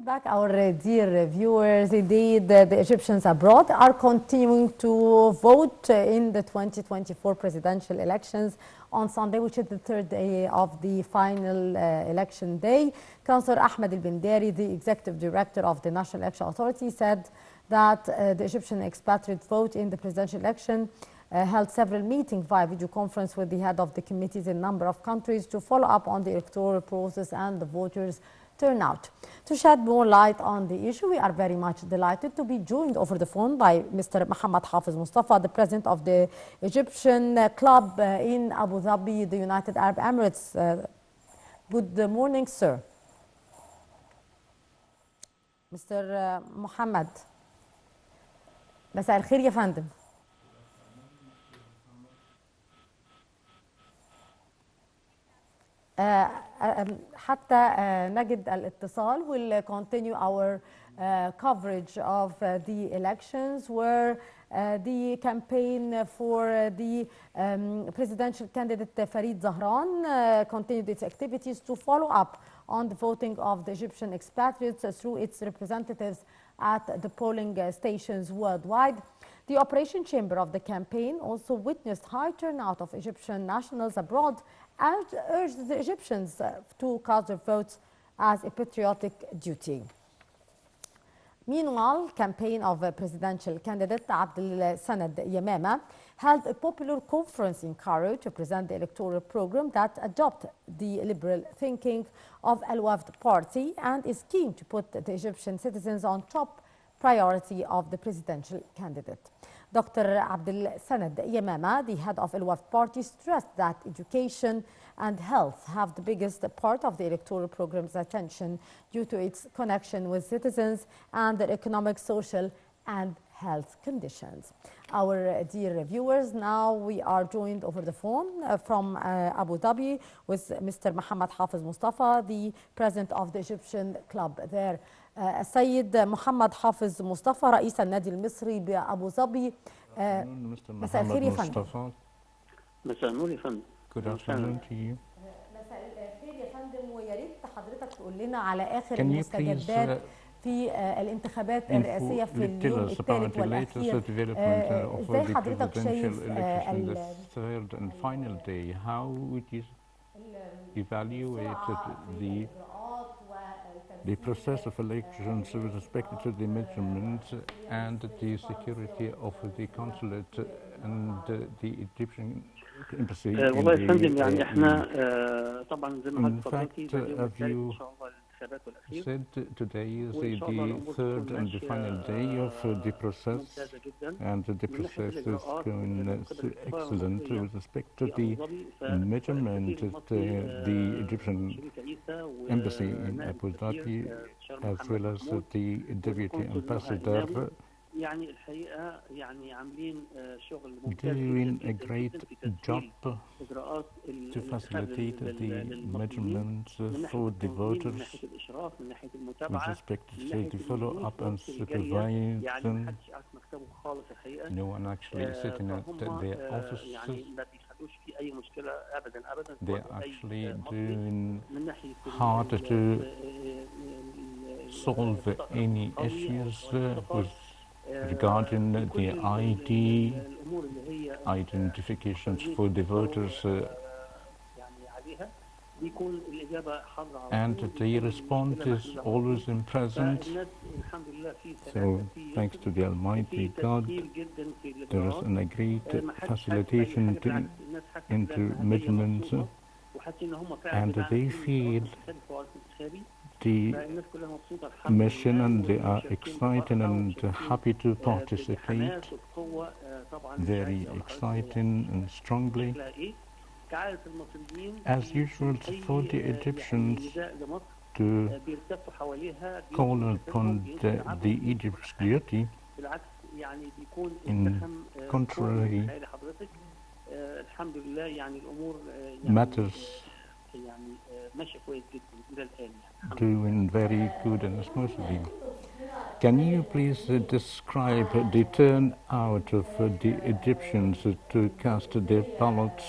back, our dear viewers. Indeed, the Egyptians abroad are continuing to vote in the 2024 presidential elections on Sunday, which is the third day of the final election day. Councillor Ahmed El-Bindari, the executive director of the National Election Authority, said that the Egyptian expatriate vote in the presidential election held several meetings via video conference with the head of the committees in a number of countries to follow up on the electoral process and the voters' turnout. To shed more light on the issue, we are very much delighted to be joined over the phone by Mr. Mohamed Hafez Mostafa, the president of the Egyptian club in Abu Dhabi, the United Arab Emirates. Good morning, sir. Mr. Mohamed. مساء الخير يا فندم. حتى نجد الاتصال. We'll continue our coverage of the elections where the campaign for the presidential candidate Farid Zahran continued its activities to follow up on the voting of the Egyptian expatriates through its representatives at the polling stations worldwide. The operation chamber of the campaign also witnessed high turnout of Egyptian nationals abroad and urged the Egyptians to cast their votes as a patriotic duty. Meanwhile, campaign of presidential candidate Abdel Sanad Yamama held a popular conference in Cairo to present the electoral program that adopts the liberal thinking of Al-Wafd party and is keen to put the Egyptian citizens on top priority of the presidential candidate. Dr. Abdel Sanad Yamama, the head of Al-Wafd party, stressed that education and health have the biggest part of the electoral program's attention due to its connection with citizens and their economic, social and health conditions. Our dear viewers, now we are joined over the phone from Abu Dhabi with Mr. Mohamed Hafez Mostafa, the president of the Egyptian club there. السيد محمد حافظ مصطفى رئيس النادي المصري بأبو ظبي. مساء الخير يا فندم. مساء النور يا فندم. Good afternoon to you. مساء الخير يا فندم، ويا ريت حضرتك تقول لنا على آخر المستجدات في الانتخابات الرئاسية في اليوم الثالث والأخير. ازاي حضرتك شايف third and final day? How would you evaluate the process of elections with respect to the measurements and the security of the consulate and the Egyptian embassy? والله يا فندم يعني احنا طبعا زي ما حضرتك said today is the third and the final day of the process, and the process is going excellent with respect to the measurement of the Egyptian embassy in Abu Dhabi, as well as the deputy ambassador doing a great job to facilitate the measurements for the voters with respect to the follow-up and supervision. No one actually sitting at their offices. They're actually doing hard to solve any issues regarding the ID identifications for the voters, and the response is always in present. So thanks to the Almighty God, there is a great facilitation into measurements, and they feel the mission and they are excited and happy to participate, very exciting and strongly. As usual for the Egyptians to call upon the Egypt's duty, in contrary matters doing very good and smoothly. Can you please describe the turnout of the Egyptians to cast their ballots?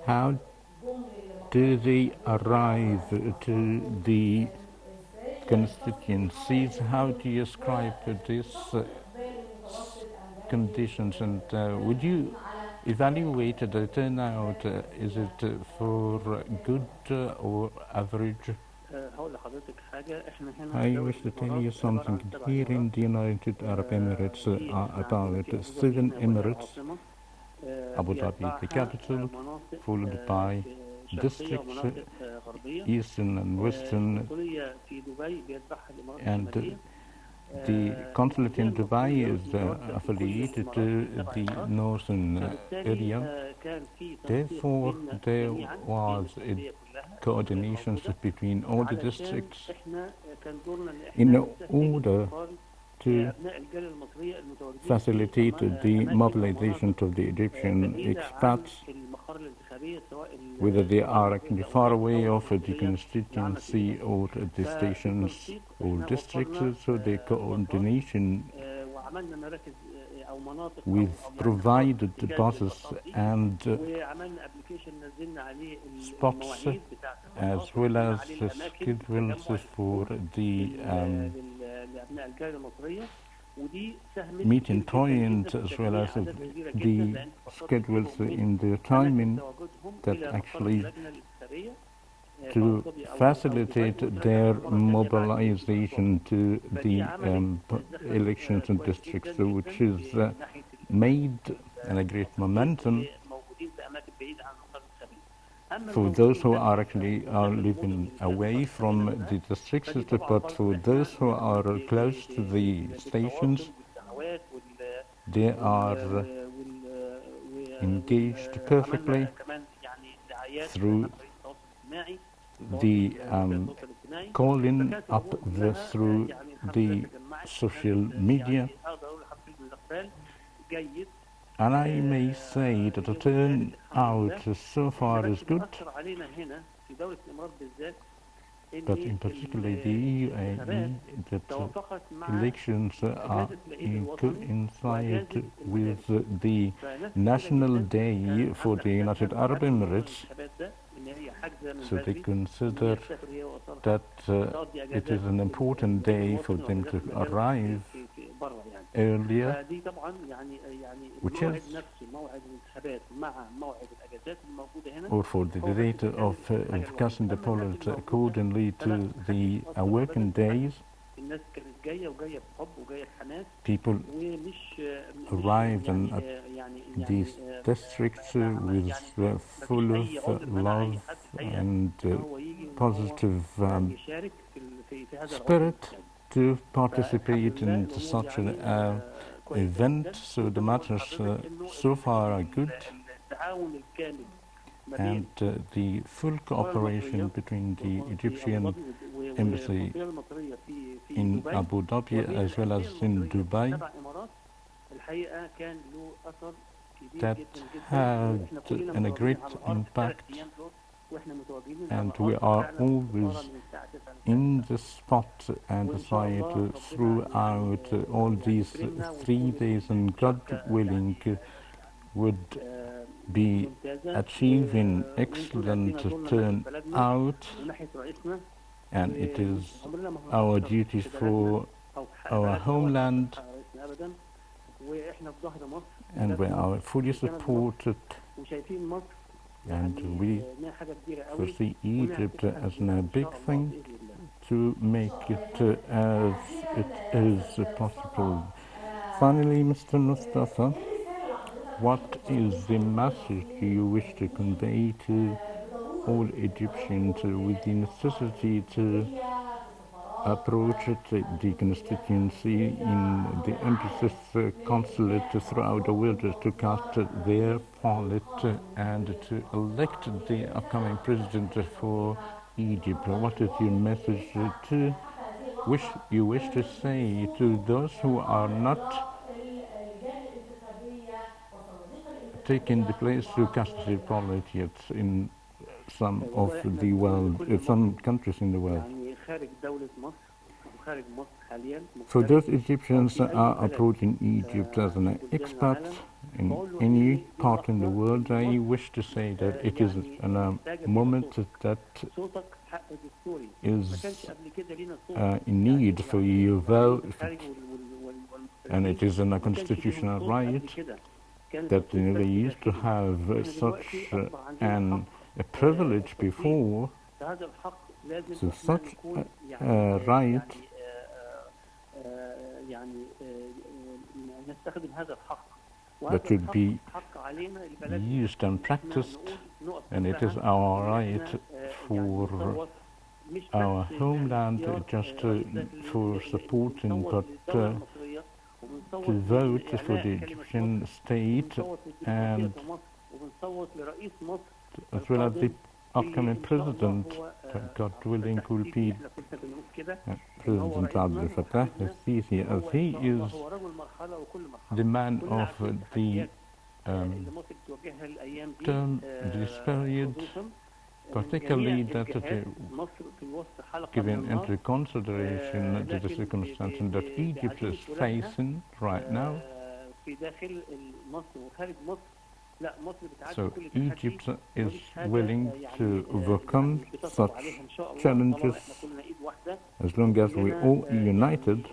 How do they arrive to the constituencies. How do you ascribe these conditions, and would you evaluate the turnout? Is it for good or average? I wish to tell you something. Here in the United Arab Emirates are about 7 emirates, Abu Dhabi the capital, followed by districts, eastern and western, and the consulate in Dubai is affiliated to the northern area. Therefore, there was a coordination between all the districts in order to facilitate the mobilization of the Egyptian expats, whether they are actually far away of the constituency or the stations or districts. So the coordination, we've provided the buses and spots as well as schedules for the meeting point, as well as the schedules in the timing that actually to facilitate their mobilization to the elections in districts, which is made in a great momentum for those who are actually living away from the districts, but for those who are close to the stations, they are engaged perfectly through the calling up through the social media. And I may say that the turnout so far is good, but in particular the UAE, that elections are coincide with the National Day for the United Arab Emirates. So they consider that it is an important day for them to arrive earlier, which is, or for the date of casting the ballot accordingly to the working days. People arrived at these districts with full of love and positive spirit to participate in such an event. So the matters so far are good, and the full cooperation between the Egyptian embassy in Abu Dhabi as well as in Dubai, that had a great impact, and we are always in the spot and the site throughout all these 3 days, and God willing would be achieving excellent turnout, and it is our duty for our homeland, and we are fully supported, and we foresee Egypt as a big thing to make it as it is possible. Finally, Mr. Mostafa, what is the message you wish to convey to all Egyptians with the necessity to approach the constituency in the embassies, consulate throughout the world to cast their ballot and to elect the upcoming president for Egypt? What is your message to you wish to say to those who are not taking the place to cast their ballot yet in some of the world, some countries in the world? For those Egyptians are approaching Egypt as an expat in any part in the world, I wish to say that it is a moment that is in need for your vote, and it is a constitutional right that they never used to have such a privilege before. So such a right that should be used and practiced, and it is our right for our homeland, just for supporting, but to vote for the Egyptian state, and as well as the upcoming president, God willing, will be President Abdel Fattah al-Sisi, as he is the man of the term, this period, particularly that given into consideration the circumstances that Egypt is facing right now. So Egypt is willing to overcome such challenges as long as we all united,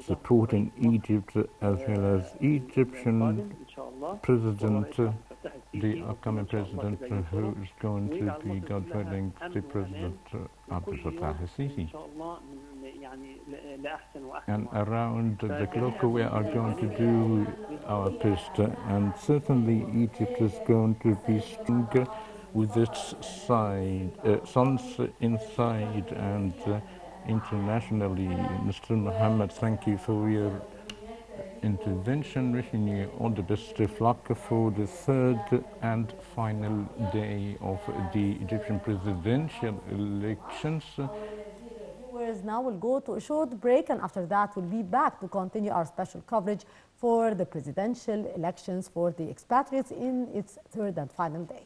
supporting Egypt as well as Egyptian president, the upcoming president who is going to be, God willing, the President Abdel Fattah al-Sisi. And around the clock we are going to do our best, and certainly Egypt is going to be stronger with its sons inside and internationally. Mr. Mohamed, thank you for your intervention. Wishing you all the best of luck for the third and final day of the Egyptian presidential elections. Viewers, now we'll go to a short break, and after that we'll be back to continue our special coverage for the presidential elections for the expatriates in its third and final day.